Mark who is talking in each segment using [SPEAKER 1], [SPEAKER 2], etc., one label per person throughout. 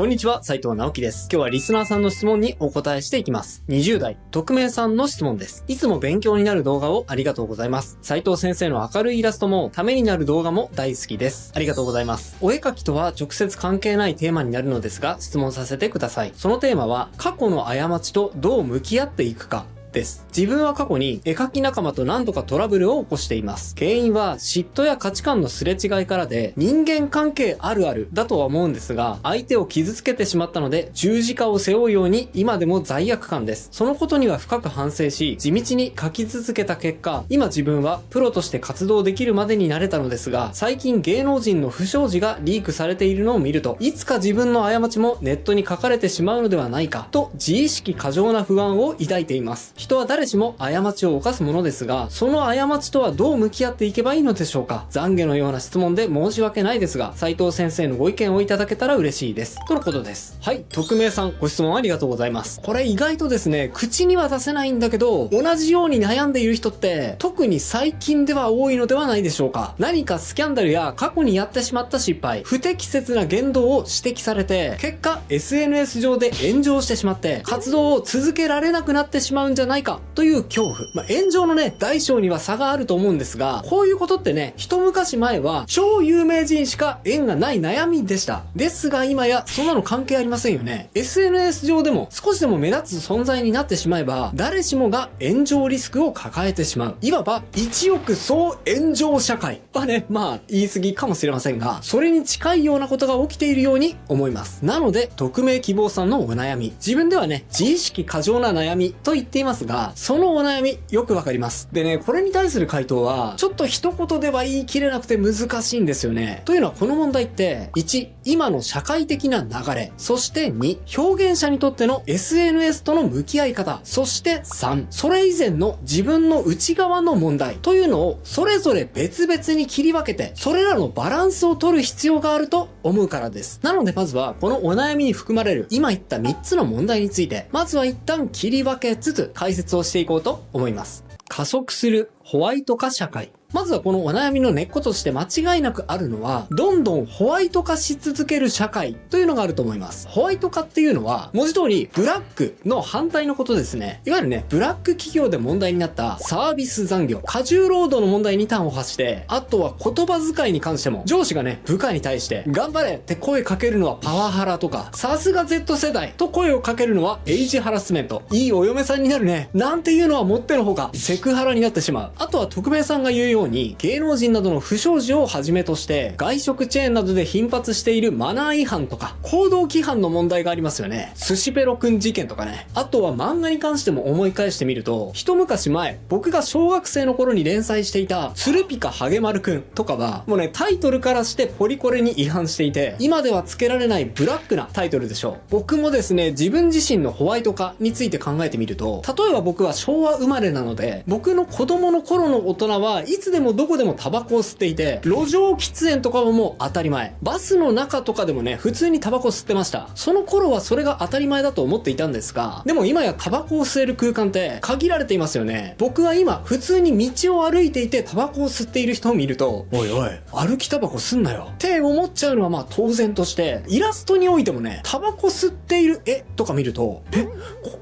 [SPEAKER 1] こんにちは、斉藤直樹です。今日はリスナーさんの質問にお答えしていきます。20代、匿名さんの質問です。いつも勉強になる動画をありがとうございます。斉藤先生の明るいイラストもためになる動画も大好きです。ありがとうございます。お絵描きとは直接関係ないテーマになるのですが、質問させてください。そのテーマは、過去の過ちとどう向き合っていくかです。自分は過去に絵描き仲間と何度かトラブルを起こしています。原因は嫉妬や価値観のすれ違いからで、人間関係あるあるだとは思うんですが、相手を傷つけてしまったので十字架を背負うように今でも罪悪感です。そのことには深く反省し、地道に描き続けた結果、今自分はプロとして活動できるまでになれたのですが、最近芸能人の不祥事がリークされているのを見ると、いつか自分の過ちもネットに書かれてしまうのではないかと自意識過剰な不安を抱いています。人は誰しも過ちを犯すものですが、その過ちとはどう向き合っていけばいいのでしょうか。懺悔のような質問で申し訳ないですが、斉藤先生のご意見をいただけたら嬉しいです。とのことです。はい、匿名さんご質問ありがとうございます。これ意外とですね、口には出せないんだけど、同じように悩んでいる人って、特に最近では多いのではないでしょうか。何かスキャンダルや過去にやってしまった失敗、不適切な言動を指摘されて、結果 SNS 上で炎上してしまって、活動を続けられなくなってしまうんじゃないかという恐怖。炎上のね、大小には差があると思うんですが、こういうことってね、一昔前は超有名人しか縁がない悩みでした。ですが今やそんなの関係ありませんよね。SNS 上でも少しでも目立つ存在になってしまえば、誰しもが炎上リスクを抱えてしまう。いわば一億総炎上社会はね、言い過ぎかもしれませんが、それに近いようなことが起きているように思います。なので、匿名希望さんのお悩み、自分ではね、自意識過剰な悩みと言っていますが、そのお悩みよくわかります。でね、これに対する回答はちょっと一言では言い切れなくて難しいんですよね。というのはこの問題って1、今の社会的な流れ、そして2、表現者にとっての SNS との向き合い方、そして3、それ以前の自分の内側の問題というのをそれぞれ別々に切り分けて、それらのバランスを取る必要があると思うからです。なのでまずはこのお悩みに含まれる今言った3つの問題について、まずは一旦切り分けつつ解説をしていこうと思います。加速するホワイト化社会。まずはこのお悩みの根っことして間違いなくあるのは、どんどんホワイト化し続ける社会というのがあると思います。ホワイト化っていうのは、文字通りブラックの反対のことですね。いわゆるね、ブラック企業で問題になったサービス残業、過重労働の問題に端を発して、あとは言葉遣いに関しても、上司がね、部下に対して、頑張れって声かけるのはパワハラとか、さすが Z 世代と声をかけるのはエイジハラスメント。いいお嫁さんになるね。なんていうのはもってのほか、セクハラになってしまう。あとは匿名さんが言うように、芸能人などの不祥事をはじめとして外食チェーンなどで頻発しているマナー違反とか行動規範の問題がありますよね。寿司ペロくん事件とかね。あとは漫画に関しても思い返してみると、一昔前僕が小学生の頃に連載していたツルピカハゲマルくんとかはもうね、タイトルからしてポリコレに違反していて、今では付けられないブラックなタイトルでしょう。僕もですね、自分自身のホワイト化について考えてみると、例えば僕は昭和生まれなので、僕の子供の頃の大人はいつでもどこでもタバコを吸っていて、路上喫煙とかはもう当たり前。バスの中とかでもね、普通にタバコ吸ってました。その頃はそれが当たり前だと思っていたんですが、でも今やタバコを吸える空間って限られていますよね。僕は今普通に道を歩いていてタバコを吸っている人を見ると、おいおい、歩きタバコ吸んなよって思っちゃうのは当然として、イラストにおいてもね、タバコ吸っている絵とか見ると、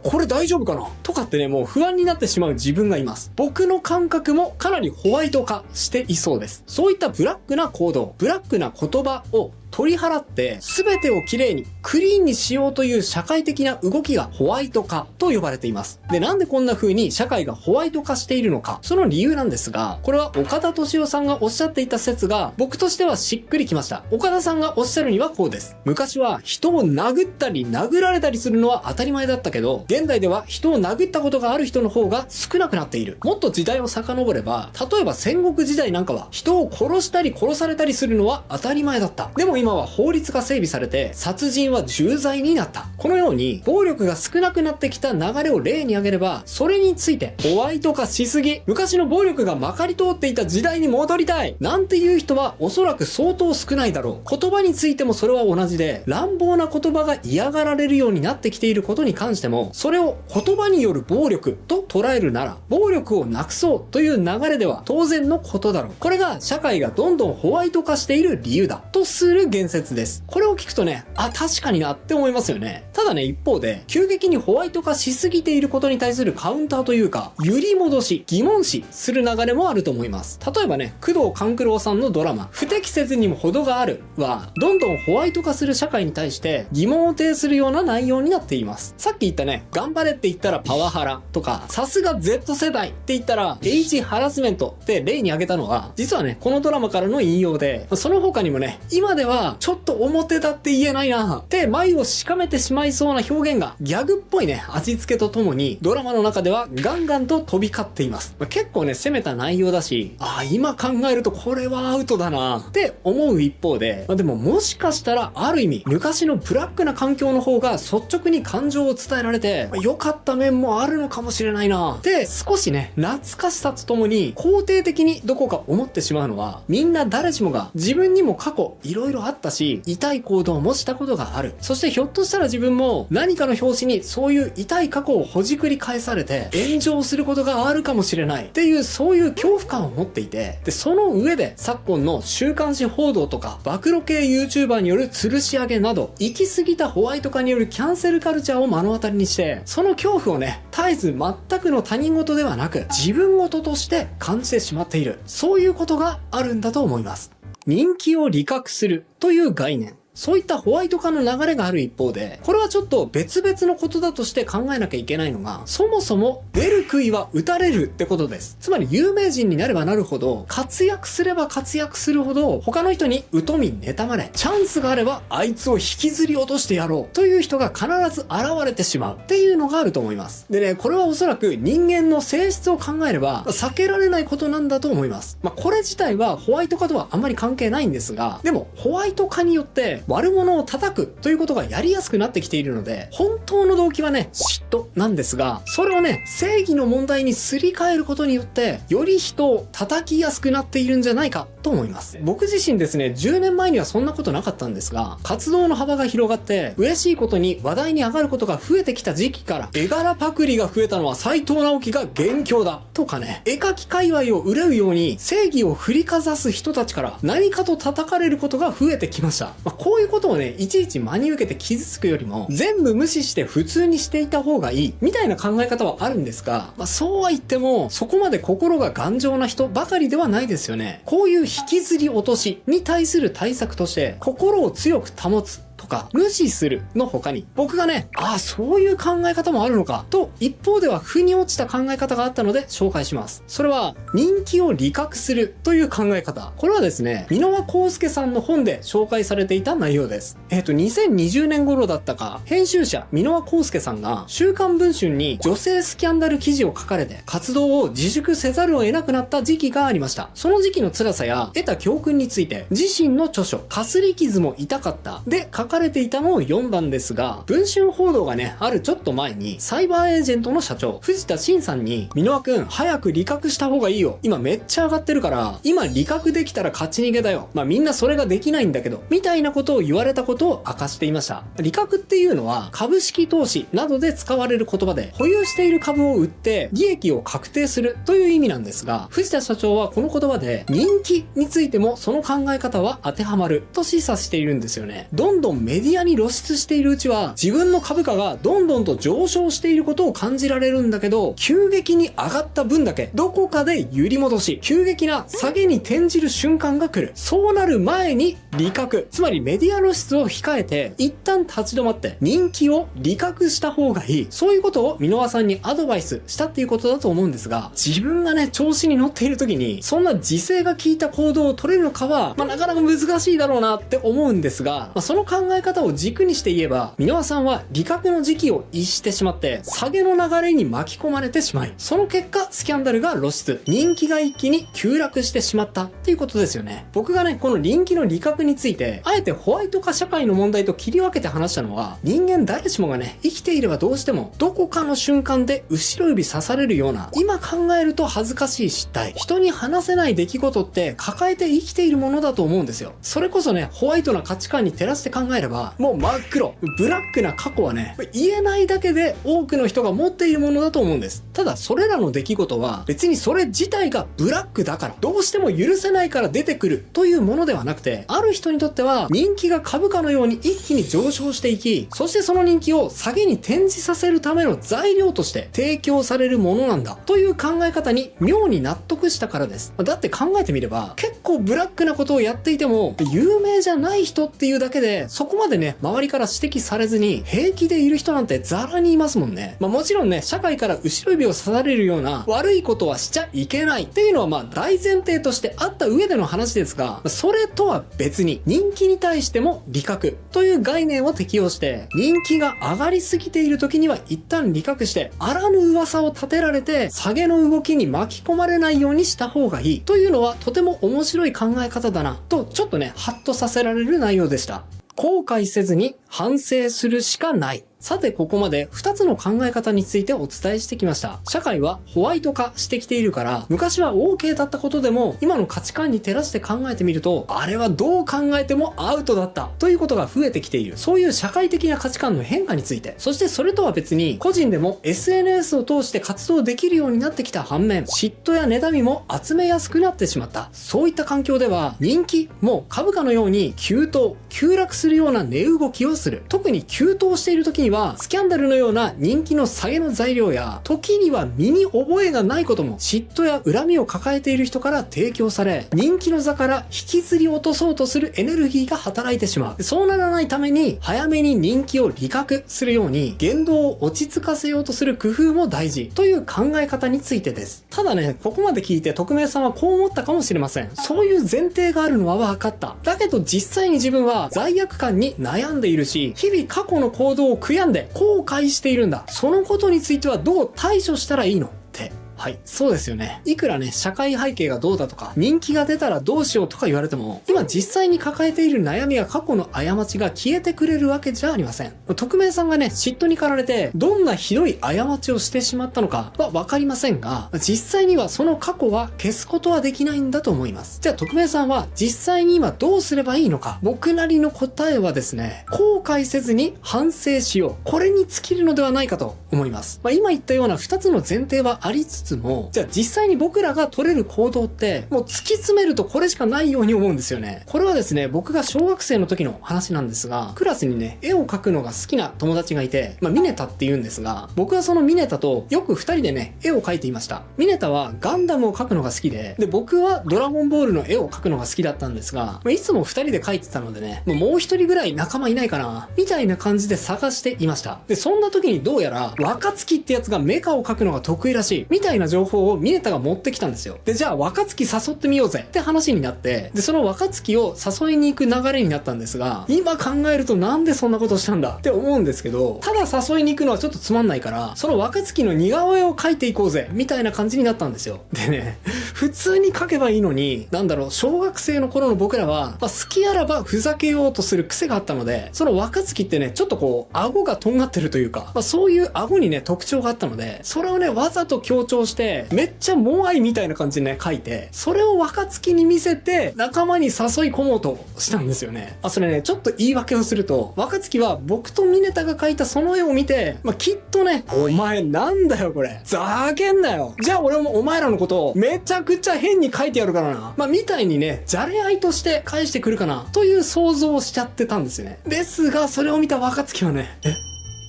[SPEAKER 1] これ大丈夫かなとかってね、もう不安になってしまう自分がいます。僕の感覚もかなりホワイト化していそうです。そういったブラックな行動、ブラックな言葉を取り払って全てをきれいにクリーンにしようという社会的な動きがホワイト化と呼ばれています。で、なんでこんな風に社会がホワイト化しているのか、その理由なんですが、これは岡田敏夫さんがおっしゃっていた説が僕としてはしっくりきました。岡田さんがおっしゃるにはこうです。昔は人を殴ったり殴られたりするのは当たり前だったけど、現代では人を殴ったことがある人の方が少なくなっている。もっと時代を遡れば、例えば戦国時代なんかは人を殺したり殺されたりするのは当たり前だった。でも今は法律が整備されて殺人は重罪になった。このように暴力が少なくなってきた流れを例に挙げれば、それについてホワイト化しすぎ、昔の暴力がまかり通っていた時代に戻りたいなんていう人はおそらく相当少ないだろう。言葉についてもそれは同じで、乱暴な言葉が嫌がられるようになってきていることに関しても、それを言葉による暴力と捉えるなら、暴力をなくそうという流れでは当然のことだろう。これが社会がどんどんホワイト化している理由だとするいう言説です。これを聞くとね、あ、確かになって思いますよね。ただね、一方で、急激にホワイト化しすぎていることに対するカウンターというか、揺り戻し、疑問視する流れもあると思います。例えばね、工藤官九郎さんのドラマ、不適切にも程があるは、どんどんホワイト化する社会に対して疑問を呈するような内容になっています。さっき言ったね、頑張れって言ったらパワハラとか、さすが Z 世代って言ったら H ハラスメントって例に挙げたのは、実はね、このドラマからの引用で、その他にもね、今ではちょっと表だって言えないなって眉をしかめてしまいそうな表現がギャグっぽいね、味付けとともにドラマの中ではガンガンと飛び交っています。結構ね、攻めた内容だし、今考えるとこれはアウトだなって思う一方で、でももしかしたらある意味昔のブラックな環境の方が率直に感情を伝えられて良かった面もあるのかもしれないなって少しね、懐かしさとともに肯定的にどこか思ってしまうのは、みんな誰しもが自分にも過去色々あったし、痛い行動もしたことがある。そしてひょっとしたら自分も何かの表紙にそういう痛い過去をほじくり返されて炎上することがあるかもしれないっていう、そういう恐怖感を持っていて、でその上で昨今の週刊誌報道とか暴露系 YouTuber による吊るし上げなど、行き過ぎたホワイト化によるキャンセルカルチャーを目の当たりにして、その恐怖をね、絶えず全くの他人事ではなく自分事として感じてしまっている、そういうことがあるんだと思います。人気を利確するという概念、そういったホワイト化の流れがある一方で、これはちょっと別々のことだとして考えなきゃいけないのが、そもそも出る杭は打たれるってことです。つまり有名人になればなるほど、活躍すれば活躍するほど、他の人に疎み妬まれ、チャンスがあればあいつを引きずり落としてやろうという人が必ず現れてしまうっていうのがあると思います。でね、これはおそらく人間の性質を考えれば避けられないことなんだと思います。これ自体はホワイト化とはあんまり関係ないんですが、でもホワイト化によって悪者を叩くということがやりやすくなってきているので、本当の動機はね、嫉妬なんですが、それをね、正義の問題にすり替えることによって、より人を叩きやすくなっているんじゃないかと思います。僕自身ですね、10年前にはそんなことなかったんですが、活動の幅が広がって、嬉しいことに話題に上がることが増えてきた時期から、絵柄パクリが増えたのは斉藤直樹が元凶だとかね、絵描き界隈を憂うように正義を振りかざす人たちから何かと叩かれることが増えてきました。こういうことをね、いちいち真に受けて傷つくよりも、全部無視して普通にしていた方がいいみたいな考え方はあるんですが、そうは言ってもそこまで心が頑丈な人ばかりではないですよね。こういう引きずり落としに対する対策として、心を強く保つとか無視するの他に、僕がね、そういう考え方もあるのかと一方では腑に落ちた考え方があったので紹介します。それは人気を利確するという考え方。これはですね、箕輪康介さんの本で紹介されていた内容です。2020年頃だったか、編集者箕輪康介さんが週刊文春に女性スキャンダル記事を書かれて活動を自粛せざるを得なくなった時期がありました。その時期の辛さや得た教訓について自身の著書かすり傷も痛かったで書かれていたのを読んだんですが、文春報道がね、あるちょっと前にサイバーエージェントの社長藤田真さんに、箕輪くん早く利確した方がいいよ、今めっちゃ上がってるから今利確できたら勝ち逃げだよ、みんなそれができないんだけどみたいなことを言われたことを明かしていました。利確っていうのは株式投資などで使われる言葉で、保有している株を売って利益を確定するという意味なんですが、藤田社長はこの言葉で人気についてもその考え方は当てはまると示唆しているんですよね。どんどんメディアに露出しているうちは自分の株価がどんどんと上昇していることを感じられるんだけど、急激に上がった分だけどこかで揺り戻し、急激な下げに転じる瞬間が来る。そうなる前に利確、つまりメディア露出を控えて一旦立ち止まって人気を利確した方がいい、そういうことを箕輪さんにアドバイスしたっていうことだと思うんですが、自分がね、調子に乗っている時にそんな自制が効いた行動を取れるのかは、なかなか難しいだろうなって思うんですが、その考え方を軸にして言えば、箕輪さんは利確の時期を逸してしまって下げの流れに巻き込まれてしまい、その結果スキャンダルが露出、人気が一気に急落してしまったっていうことですよね。僕がね、この人気の利確についてあえてホワイト化社会の問題と切り分けて話したのは、人間誰しもがね、生きていればどうしてもどこかの瞬間で後ろ指刺されるような、今考えると恥ずかしい失態、人に話せない出来事って抱えて生きているものだと思うんですよ。それこそね、ホワイトな価値観に照らして考えれば、もう真っ黒ブラックな過去はね、言えないだけで多くの人が持っているものだと思うんです。ただそれらの出来事は別にそれ自体がブラックだから、どうしても許せないから出てくるというものではなくて、あるる人にとっては人気が株価のように一気に上昇していき、そしてその人気を下げに転じさせるための材料として提供されるものなんだという考え方に妙に納得したからです。だって考えてみれば結構ブラックなことをやっていても有名じゃない人っていうだけでそこまでね周りから指摘されずに平気でいる人なんてザラにいますもんね。もちろんね社会から後ろ指を刺されるような悪いことはしちゃいけないっていうのは大前提としてあった上での話ですが、それとは別に人気に対しても利確という概念を適用して人気が上がりすぎている時には一旦利確してあらぬ噂を立てられて下げの動きに巻き込まれないようにした方がいいというのはとても面白い考え方だなとちょっとねハッとさせられる内容でした。後悔せずに反省するしかない。さてここまで2つの考え方についてお伝えしてきました。社会はホワイト化してきているから昔は OK だったことでも今の価値観に照らして考えてみるとあれはどう考えてもアウトだったということが増えてきている。そういう社会的な価値観の変化について、そしてそれとは別に個人でも SNS を通して活動できるようになってきた反面嫉妬や妬みも集めやすくなってしまった。そういった環境では人気も株価のように急落するような値動きをする。特に急騰している時にはスキャンダルのような人気の下げの材料や時には身に覚えがないことも嫉妬や恨みを抱えている人から提供され人気の座から引きずり落とそうとするエネルギーが働いてしまう。そうならないために早めに人気を利確するように言動を落ち着かせようとする工夫も大事という考え方についてです。ただねここまで聞いて匿名さんはこう思ったかもしれません。そういう前提があるのは分かった。だけど実際に自分は罪悪感に悩んでいるし日々過去の行動を悔やんで後悔しているんだ。そのことについてはどう対処したらいいのって。はい、そうですよね。いくらね、社会背景がどうだとか、人気が出たらどうしようとか言われても、今実際に抱えている悩みや過去の過ちが消えてくれるわけじゃありません。匿名さんがね、嫉妬に駆られて、どんなひどい過ちをしてしまったのかはわかりませんが、実際にはその過去は消すことはできないんだと思います。じゃあ匿名さんは実際に今どうすればいいのか。僕なりの答えはですね、後悔せずに反省しよう。これに尽きるのではないかと思います。今言ったような2つの前提はありつつも、じゃあ実際に僕らが取れる行動ってもう突き詰めるとこれしかないように思うんですよね。これはですね、僕が小学生の時の話なんですが、クラスにね絵を描くのが好きな友達がいて、ミネタって言うんですが、僕はそのミネタとよく2人でね絵を描いていました。ミネタはガンダムを描くのが好きで、僕はドラゴンボールの絵を描くのが好きだったんですが、いつも2人で描いてたのでね、もう1人ぐらい仲間いないかなみたいな感じで探していました。でそんな時にどうやら若月ってやつがメカを描くのが得意らしいみたいな情報をミネタが持ってきたんですよ。でじゃあ若月誘ってみようぜって話になって、でその若月を誘いに行く流れになったんですが、今考えるとなんでそんなことしたんだって思うんですけど、ただ誘いに行くのはちょっとつまんないから、その若月の似顔絵を描いていこうぜみたいな感じになったんですよ。でね、普通に描けばいいのに、小学生の頃の僕らは、好きあらばふざけようとする癖があったので、その若月ってねちょっとこう顎がとんがってるというか、そういう顎にね特徴があったので、それをねわざと強調してめっちゃモアイみたいな感じでね書いて、それを若月に見せて仲間に誘い込もうとしたんですよね。それねちょっと言い訳をすると、若月は僕とミネタが描いたその絵を見て、きっとね、お前なんだよこれ、ざけんなよ、じゃあ俺もお前らのことをめちゃくちゃ変に描いてやるからな、みたいにねじゃれ合いとして返してくるかなという想像をしちゃってたんですよね。ですがそれを見た若月はね、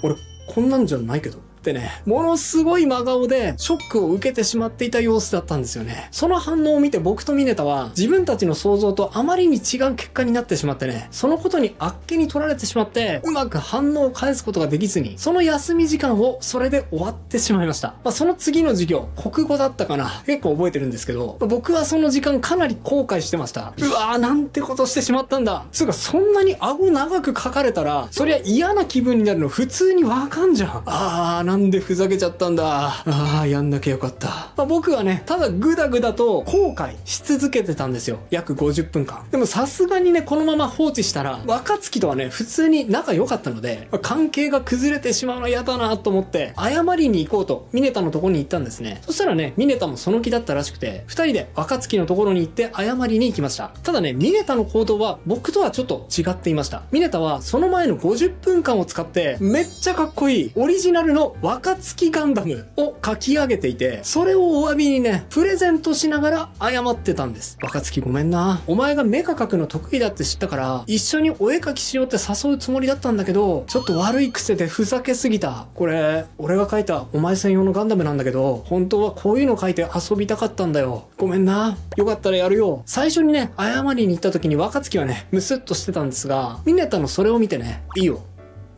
[SPEAKER 1] 俺こんなんじゃないけどってね、ものすごい真顔でショックを受けてしまっていた様子だったんですよね。その反応を見て僕とミネタは自分たちの想像とあまりに違う結果になってしまってね、そのことにあっけに取られてしまってうまく反応を返すことができずに、その休み時間をそれで終わってしまいました。その次の授業国語だったかな、結構覚えてるんですけど、僕はその時間かなり後悔してました。うわーなんてことしてしまったんだ。つうかそんなに顎長く描かれたらそりゃ嫌な気分になるの普通にわかんじゃん。なんでふざけちゃったんだ。やんなきゃよかった。僕はね、ただグダグダと後悔し続けてたんですよ。約50分間。でもさすがにね、このまま放置したら、若月とはね、普通に仲良かったので、関係が崩れてしまうのは嫌だなと思って、謝りに行こうと、ミネタのところに行ったんですね。そしたらね、ミネタもその気だったらしくて、二人で若月のところに行って謝りに行きました。ただね、ミネタの行動は僕とはちょっと違っていました。ミネタはその前の50分間を使って、めっちゃかっこいいオリジナルの若月ガンダムを書き上げていて、それをお詫びにね、プレゼントしながら謝ってたんです。若月ごめんな。お前がメカ描くの得意だって知ったから、一緒にお絵描きしようって誘うつもりだったんだけど、ちょっと悪い癖でふざけすぎた。これ、俺が描いたお前専用のガンダムなんだけど、本当はこういうの描いて遊びたかったんだよ。ごめんな。よかったらやるよ。最初にね、謝りに行った時に若月はね、ムスッとしてたんですが、ミネタのそれを見てね、いいよ。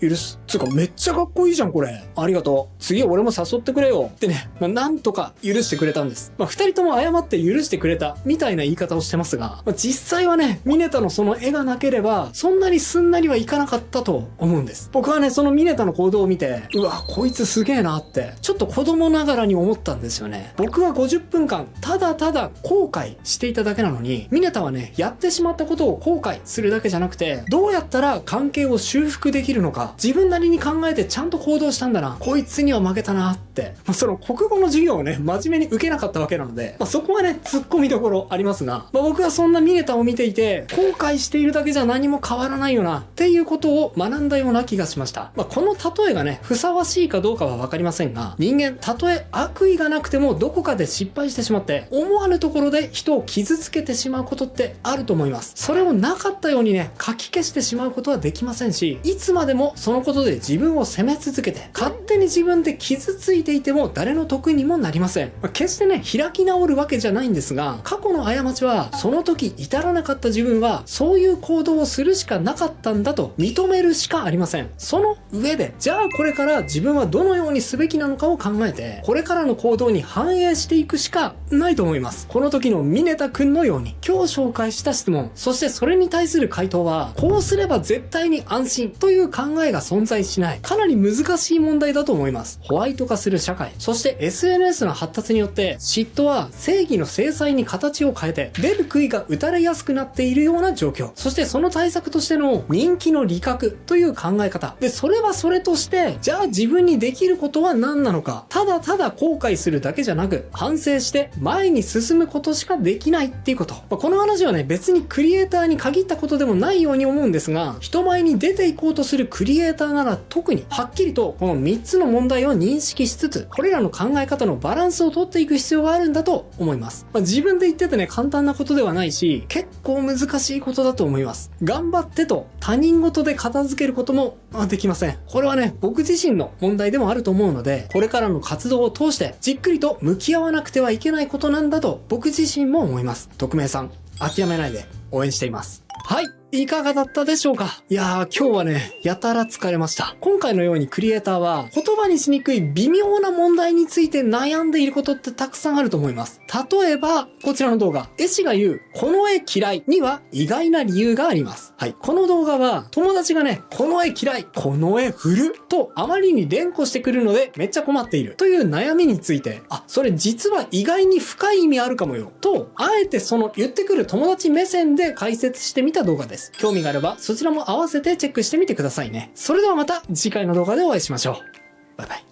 [SPEAKER 1] 許す。つうかめっちゃかっこいいじゃんこれ。ありがとう。次俺も誘ってくれよ。ってね、なんとか許してくれたんです。二人とも謝って許してくれたみたいな言い方をしてますが、実際はね、ミネタのその絵がなければ、そんなにすんなりはいかなかったと思うんです。僕はね、そのミネタの行動を見て、うわ、こいつすげえなって、ちょっと子供ながらに思ったんですよね。僕は50分間、ただただ後悔していただけなのに、ミネタはね、やってしまったことを後悔するだけじゃなくて、どうやったら関係を修復できるのか、自分なりに考えてちゃんと行動したんだな。こいつには負けたなって。その国語の授業をね、真面目に受けなかったわけなので、そこはね、突っ込みどころありますが、僕はそんなミネタを見ていて、後悔しているだけじゃ何も変わらないよな、っていうことを学んだような気がしました。この例えがね、ふさわしいかどうかはわかりませんが、人間、たとえ悪意がなくてもどこかで失敗してしまって、思わぬところで人を傷つけてしまうことってあると思います。それをなかったようにね、書き消してしまうことはできませんし、いつまでもそのことで自分を責め続けて、勝手に自分で傷ついていても誰の得にもなりません。決してね、開き直るわけじゃないんですが、過去の過ちは、その時至らなかった自分は、そういう行動をするしかなかったんだと認めるしかありません。その上で、じゃあこれから自分はどのようにすべきなのかを考えて、これからの行動に反映していくしかないと思います。この時のミネタ君のように、今日紹介した質問、そしてそれに対する回答は、こうすれば絶対に安心という考えが存在しない。かなり難しい問題だと思います。ホワイト化する社会、そして SNS の発達によって嫉妬は正義の制裁に形を変えて出る杭が打たれやすくなっているような状況。そしてその対策としての人気の利確という考え方。で、それはそれとして、じゃあ自分にできることは何なのか。ただただ後悔するだけじゃなく、反省して前に進むことしかできないっていうこと。この話はね、別にクリエイターに限ったことでもないように思うんですが、人前に出ていこうとするクリエイターなら特にはっきりとこの3つの問題を認識しつつ、これらの考え方のバランスを取っていく必要があるんだと思います。自分で言っててね、簡単なことではないし、結構難しいことだと思います。頑張ってと他人事で片付けることもできません。これはね、僕自身の問題でもあると思うので、これからの活動を通してじっくりと向き合わなくてはいけないことなんだと僕自身も思います。匿名さん、諦めないで応援しています。はい。いかがだったでしょうか？いやー、今日はね、やたら疲れました。今回のようにクリエイターは、言葉にしにくい微妙な問題について悩んでいることってたくさんあると思います。例えば、こちらの動画、絵師が言う、この絵嫌いには意外な理由があります。はい。この動画は、友達がね、この絵嫌い、この絵古とあまりに連呼してくるので、めっちゃ困っているという悩みについて、それ実は意外に深い意味あるかもよ、と、あえてその言ってくる友達目線で解説してみた動画です。興味があればそちらも合わせてチェックしてみてくださいね。それではまた次回の動画でお会いしましょう。バイバイ。